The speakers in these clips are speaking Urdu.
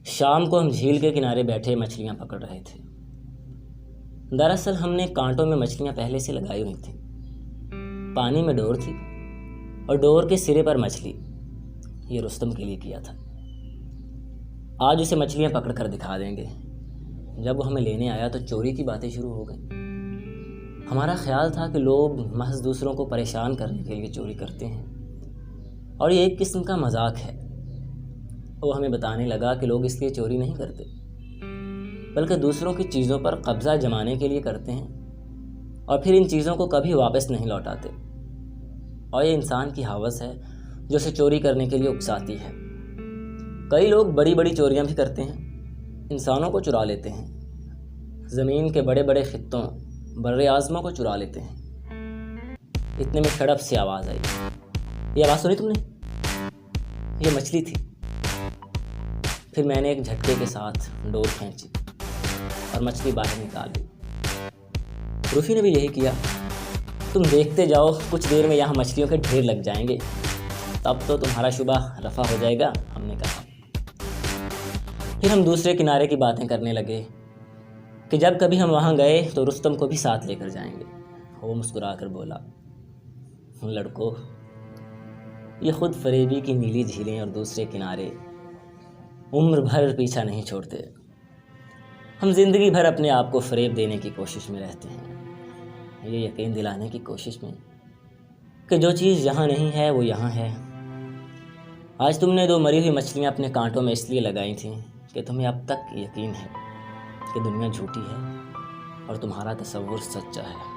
شام کو ہم جھیل کے کنارے بیٹھے مچھلیاں پکڑ رہے تھے۔ دراصل ہم نے کانٹوں میں مچھلیاں پہلے سے لگائی ہوئی تھیں۔ پانی میں ڈور تھی اور ڈور کے سرے پر مچھلی۔ یہ رستم کے لیے کیا تھا۔ آج اسے مچھلیاں پکڑ کر دکھا دیں گے۔ جب وہ ہمیں لینے آیا تو چوری کی باتیں شروع ہو گئیں۔ ہمارا خیال تھا کہ لوگ محض دوسروں کو پریشان کرنے کے لیے چوری کرتے ہیں اور یہ ایک قسم کا مذاق ہے۔ وہ ہمیں بتانے لگا کہ لوگ اس لیے چوری نہیں کرتے بلکہ دوسروں کی چیزوں پر قبضہ جمانے کے لیے کرتے ہیں اور پھر ان چیزوں کو کبھی واپس نہیں لوٹاتے، اور یہ انسان کی ہوس ہے جو اسے چوری کرنے کے لیے اکساتی ہے۔ کئی لوگ بڑی بڑی چوریاں بھی کرتے ہیں، انسانوں کو چرا لیتے ہیں، زمین کے بڑے بڑے خطوں بر اعظموں کو چرا لیتے ہیں۔ اتنے میں سڑپ سے آواز آئی۔ یہ آواز سنی تم نے؟ یہ مچھلی تھی۔ پھر میں نے ایک جھٹکے کے ساتھ ڈور کھینچی اور مچھلی باہر نکال لی۔ روفی نے بھی یہی کیا۔ تم دیکھتے جاؤ، کچھ دیر میں یہاں مچھلیوں کے ڈھیر لگ جائیں گے، تب تو تمہارا شبہ رفع ہو جائے گا، ہم نے کہا۔ پھر ہم دوسرے کنارے کی باتیں کرنے لگے کہ جب کبھی ہم وہاں گئے تو رستم کو بھی ساتھ لے کر جائیں گے۔ وہ مسکرا کر بولا، لڑکو، یہ خود فریبی کی نیلی جھیلیں اور دوسرے کنارے عمر بھر پیچھا نہیں چھوڑتے۔ ہم زندگی بھر اپنے آپ کو فریب دینے کی کوشش میں رہتے ہیں، یہ یقین دلانے کی کوشش میں کہ جو چیز یہاں نہیں ہے وہ یہاں ہے۔ آج تم نے 2 مری ہوئی مچھلیاں اپنے کانٹوں میں اس لیے لگائی تھیں کہ تمہیں اب تک یقین ہے کہ دنیا جھوٹی ہے اور تمہارا تصور سچا ہے۔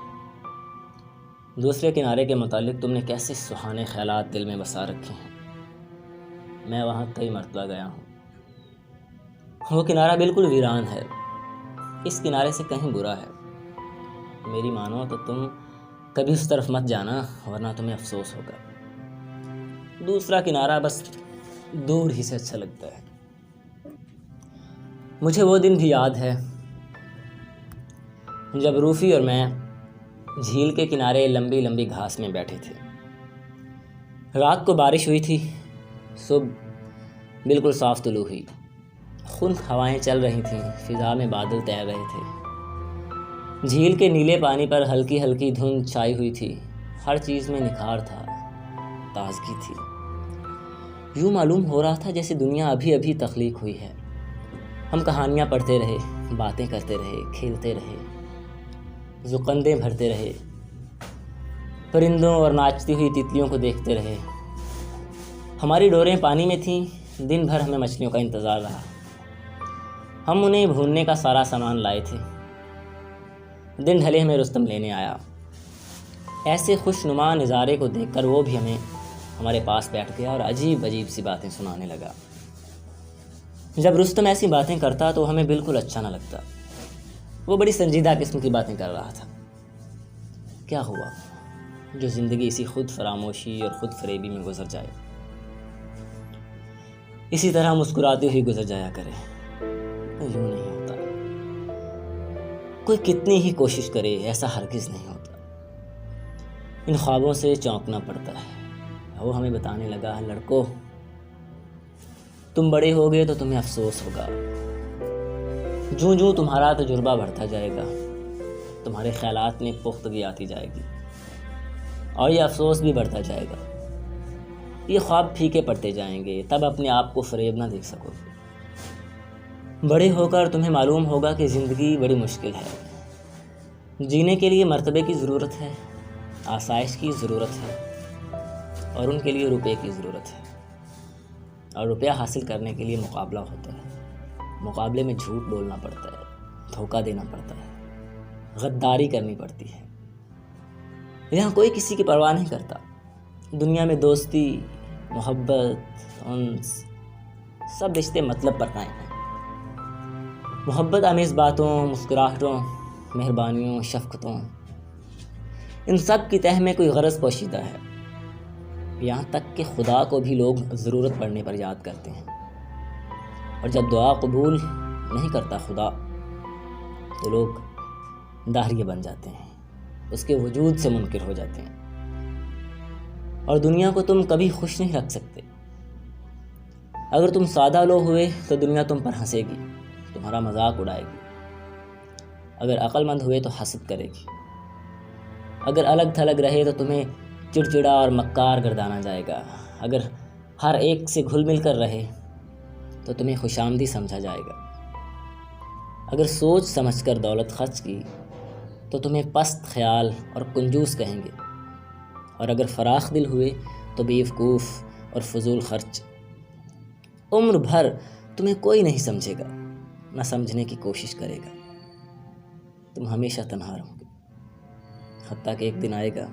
دوسرے کنارے کے متعلق تم نے کیسے سہانے خیالات دل میں بسا رکھے ہیں۔ میں وہاں کئی مرتبہ گیا ہوں۔ وہ کنارہ بالکل ویران ہے، اس کنارے سے کہیں برا ہے۔ میری مانو تو تم کبھی اس طرف مت جانا، ورنہ تمہیں افسوس ہوگا۔ دوسرا کنارہ بس دور ہی سے اچھا لگتا ہے۔ مجھے وہ دن بھی یاد ہے جب روفی اور میں جھیل کے کنارے لمبی لمبی گھاس میں بیٹھے تھے۔ رات کو بارش ہوئی تھی، صبح بالکل صاف طلوع ہوئی، خنک ہوائیں چل رہی تھیں، فضا میں بادل تیر رہے تھے، جھیل کے نیلے پانی پر ہلکی ہلکی دھند چھائی ہوئی تھی، ہر چیز میں نکھار تھا، تازگی تھی۔ یوں معلوم ہو رہا تھا جیسے دنیا ابھی ابھی تخلیق ہوئی ہے۔ ہم کہانیاں پڑھتے رہے، باتیں کرتے رہے، کھیلتے رہے، ذوقندیں بھرتے رہے، پرندوں اور ناچتی ہوئی تتلیوں کو دیکھتے رہے۔ ہماری ڈوریں پانی میں تھیں، دن بھر ہمیں مچھلیوں کا انتظار رہا۔ ہم انہیں بھوننے کا سارا سامان لائے تھے۔ دن ڈھلے ہمیں رستم لینے آیا۔ ایسے خوش نما نظارے کو دیکھ کر وہ بھی ہمارے پاس بیٹھ گیا اور عجیب عجیب سی باتیں سنانے لگا۔ جب رستم ایسی باتیں کرتا تو ہمیں بالکل اچھا نہ لگتا۔ وہ بڑی سنجیدہ قسم کی باتیں کر رہا تھا۔ کیا ہوا جو زندگی اسی خود فراموشی اور خود فریبی میں گزر جائے، اسی طرح مسکراتے ہوئی گزر جایا کرے۔ یوں نہیں ہوتا، کوئی کتنی ہی کوشش کرے ایسا ہرگز نہیں ہوتا۔ ان خوابوں سے چونکنا پڑتا ہے۔ وہ ہمیں بتانے لگا، لڑکو، تم بڑے ہوگے تو تمہیں افسوس ہوگا۔ جوں جوں تمہارا تجربہ بڑھتا جائے گا، تمہارے خیالات میں پختگی آتی جائے گی اور یہ افسوس بھی بڑھتا جائے گا۔ یہ خواب پھیکے پڑتے جائیں گے، تب اپنے آپ کو فریب نہ دیکھ سکو گے۔ بڑے ہو کر تمہیں معلوم ہوگا کہ زندگی بڑی مشکل ہے، جینے کے لیے مرتبے کی ضرورت ہے، آسائش کی ضرورت ہے، اور ان کے لیے روپے کی ضرورت ہے، اور روپیہ حاصل کرنے کے لیے مقابلہ ہوتا ہے۔ مقابلے میں جھوٹ بولنا پڑتا ہے، دھوکہ دینا پڑتا ہے، غداری کرنی پڑتی ہے۔ یہاں کوئی کسی کی پرواہ نہیں کرتا۔ دنیا میں دوستی، محبت، انس، سب رشتے مطلب پر قائم ہیں۔ محبت آمیز باتوں، مسکراہٹوں، مہربانیوں، شفقتوں، ان سب کی تہ میں کوئی غرض پوشیدہ ہے۔ یہاں تک کہ خدا کو بھی لوگ ضرورت پڑنے پر یاد کرتے ہیں، اور جب دعا قبول نہیں کرتا خدا تو لوگ داہریے بن جاتے ہیں، اس کے وجود سے منکر ہو جاتے ہیں، اور دنیا کو تم کبھی خوش نہیں رکھ سکتے۔ اگر تم سادہ لوگ ہوئے تو دنیا تم پر ہنسے گی، تمہارا مذاق اڑائے گی۔ اگر عقل مند ہوئے تو حسد کرے گی۔ اگر الگ تھلگ رہے تو تمہیں چڑچڑا اور مکار گردانا جائے گا۔ اگر ہر ایک سے گھل مل کر رہے تو تمہیں خوشامدی سمجھا جائے گا۔ اگر سوچ سمجھ کر دولت خرچ کی تو تمہیں پست خیال اور کنجوس کہیں گے، اور اگر فراخ دل ہوئے تو بیوقوف اور فضول خرچ۔ عمر بھر تمہیں کوئی نہیں سمجھے گا، نہ سمجھنے کی کوشش کرے گا۔ تم ہمیشہ تنہا رہو گے، حتیٰ کہ ایک دن آئے گا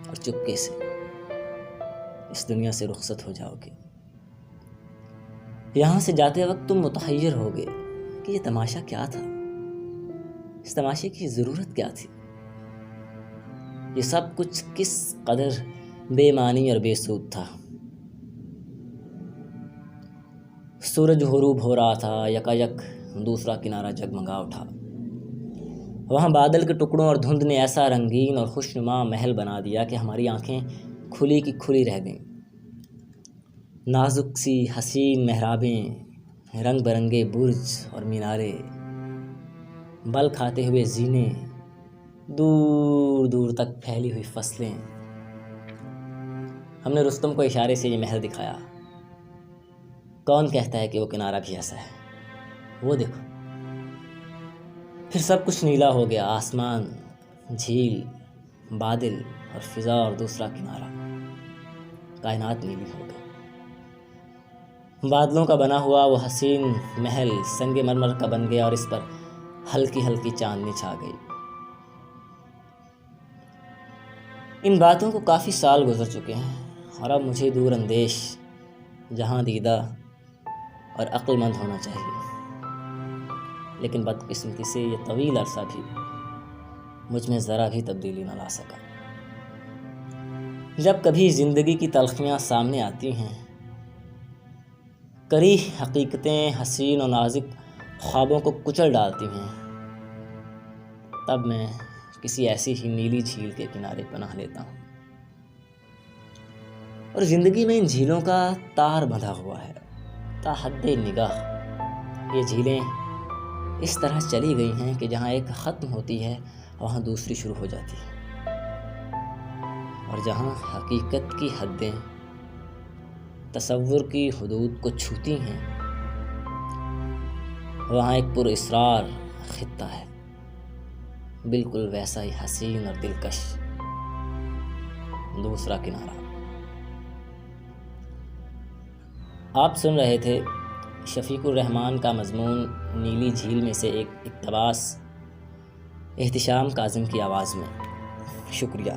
اور چپکے سے اس دنیا سے رخصت ہو جاؤ گے۔ یہاں سے جاتے وقت تم متحیر ہوگے کہ یہ تماشا کیا تھا، اس تماشے کی ضرورت کیا تھی، یہ سب کچھ کس قدر بے معنی اور بے سود تھا۔ سورج غروب ہو رہا تھا، یکایک دوسرا کنارہ جگمگا اٹھا۔ وہاں بادل کے ٹکڑوں اور دھند نے ایسا رنگین اور خوشنما محل بنا دیا کہ ہماری آنکھیں کھلی کی کھلی رہ گئیں۔ نازک سی حسین محرابیں، رنگ برنگے برج اور مینارے، بل کھاتے ہوئے زینے، دور دور تک پھیلی ہوئی فصلیں۔ ہم نے رستم کو اشارے سے یہ محل دکھایا۔ کون کہتا ہے کہ وہ کنارہ بھی ایسا ہے؟ وہ دیکھو، پھر سب کچھ نیلا ہو گیا، آسمان، جھیل، بادل اور فضا اور دوسرا کنارہ، کائنات نیلی ہو گئی۔ بادلوں کا بنا ہوا وہ حسین محل سنگ مرمر کا بن گیا اور اس پر ہلکی ہلکی چاندنی چھا گئی۔ ان باتوں کو کافی سال گزر چکے ہیں اور اب مجھے دور اندیش، جہاں دیدہ اور عقل مند ہونا چاہیے، لیکن بدقسمتی سے یہ طویل عرصہ بھی مجھ میں ذرا بھی تبدیلی نہ لا سکا۔ جب کبھی زندگی کی تلخیاں سامنے آتی ہیں، کری حقیقتیں حسین و نازک خوابوں کو کچل ڈالتی ہیں، تب میں کسی ایسی ہی نیلی جھیل کے کنارے پناہ لیتا ہوں۔ اور زندگی میں ان جھیلوں کا تار بندھا ہوا ہے تا حد نگاہ۔ یہ جھیلیں اس طرح چلی گئی ہیں کہ جہاں ایک ختم ہوتی ہے وہاں دوسری شروع ہو جاتی ہے، اور جہاں حقیقت کی حدیں تصور کی حدود کو چھوتی ہیں وہاں ایک پر اسرار خطہ ہے، بالکل ویسا ہی حسین اور دلکش دوسرا کنارہ۔ آپ سن رہے تھے شفیق الرحمان کا مضمون نیلی جھیل میں سے ایک اقتباس احتشام کاظم کی آواز میں۔ شکریہ۔